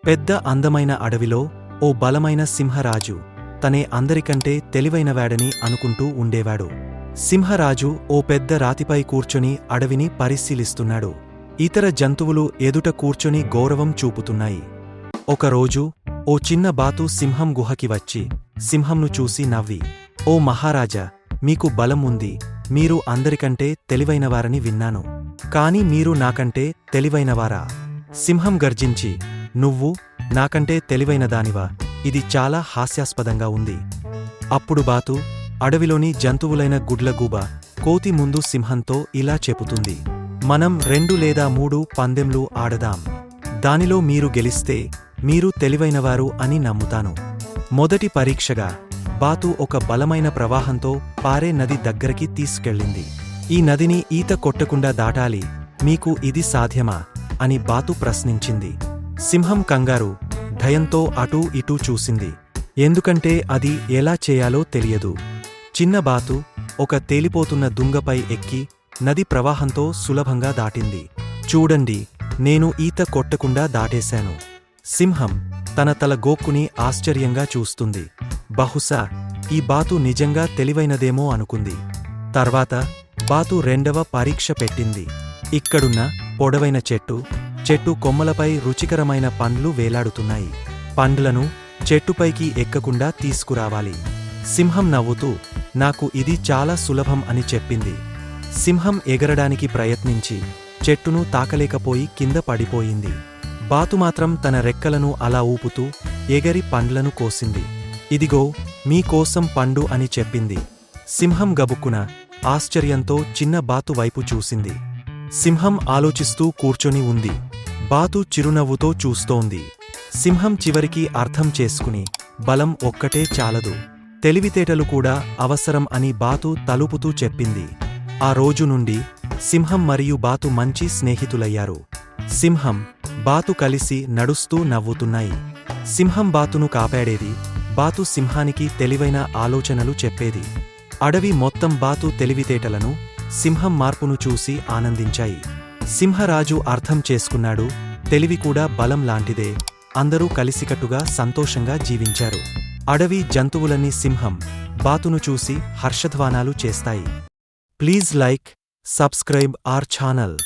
పెద్ద అందమైన అడవిలో ఓ బలమైన సింహరాజు తనే అందరికంటే తెలివైనవాడని అనుకుంటూ ఉండేవాడు. సింహరాజు ఓ పెద్ద రాతిపై కూర్చొని అడవిని పరిశీలిస్తున్నాడు. ఇతర జంతువులు ఎదుట కూర్చొని గౌరవం చూపుతున్నాయి. ఒకరోజు ఓ చిన్న బాతు సింహం గుహకి వచ్చి సింహంను చూసి నవ్వి, "ఓ మహారాజా, మీకు బలం ఉంది. మీరు అందరికంటే తెలివైనవారని విన్నాను. కాని మీరు నాకంటే తెలివైనవారా?" సింహం గర్జించి, "నువ్వు నాకంటే తెలివైనదానివా? ఇది చాలా హాస్యాస్పదంగా ఉంది." అప్పుడు బాతు అడవిలోని జంతువులైన గుడ్లగూబ, కోతి ముందు సింహంతో ఇలా చెబుతుంది, "మనం 2 లేదా 3 పందెంలు ఆడదాం. దానిలో మీరు గెలిస్తే మీరు తెలివైనవారు అని నమ్ముతాను." మొదటి పరీక్షగా బాతు ఒక బలమైన ప్రవాహంతో పారే నది దగ్గరికి తీసుకెళ్ళింది. "ఈ నదిని ఈత కొట్టకుండా దాటాలి. మీకు ఇది సాధ్యమా?" అని బాతు ప్రశ్నించింది. సింహం కంగారు, భయంతో అటూ ఇటూ చూసింది. ఎందుకంటే అది ఎలా చేయాలో తెలియదు. చిన్న బాతు ఒక తేలిపోతున్న దుంగపై ఎక్కి నది ప్రవాహంతో సులభంగా దాటింది. "చూడండి, నేను ఈత కొట్టకుండా దాటేశాను." సింహం తన తల గోక్కుని ఆశ్చర్యంగా చూస్తుంది. బహుశా ఈ బాతు నిజంగా తెలివైనదేమో అనుకుంది. తర్వాత బాతు 2వ పరీక్ష పెట్టింది. ఇక్కడున్న పొడవైన చెట్టు కొమ్మలపై రుచికరమైన పండ్లు వేలాడుతున్నాయి. పండ్లను చెట్టుపైకి ఎక్కకుండా తీసుకురావాలి. సింహం నవ్వుతూ, "నాకు ఇది చాలా సులభం" అని చెప్పింది. సింహం ఎగరడానికి ప్రయత్నించి చెట్టును తాకలేకపోయి కింద పడిపోయింది. బాతు మాత్రం తన రెక్కలను అలా ఊపుతూ ఎగరి పండ్లను కోసింది. "ఇదిగో, మీకోసం పండు" అని చెప్పింది. సింహం గబుక్కున ఆశ్చర్యంతో చిన్న బాతు వైపు చూసింది. సింహం ఆలోచిస్తూ కూర్చొని ఉంది. బాతు చిరునవ్వుతో చూస్తోంది. సింహం చివరికి అర్థం చేసుకుని, బలం ఒక్కటే చాలదు, తెలివితేటలు కూడా అవసరం అని బాతు తలుపుతూ చెప్పింది. ఆ రోజు నుండి సింహం మరియు బాతు మంచి స్నేహితులయ్యారు. సింహం, బాతు కలిసి నడుస్తూ నవ్వుతున్నాయి. సింహం బాతును కాపాడేది, బాతు సింహానికి తెలివైన ఆలోచనలు చెప్పేది. అడవి మొత్తం బాతు తెలివితేటలను, సింహం మార్పును చూసి ఆనందించాయి. సింహరాజు అర్థం చేసుకున్నాడు, తెలివి కూడా బలం లాంటిదే. అందరూ కలిసికట్టుగా సంతోషంగా జీవించారు. అడవి జంతువులన్నీ సింహం, బాతును చూసి హర్షధ్వానాలు చేస్తాయి. Please like, subscribe our channel.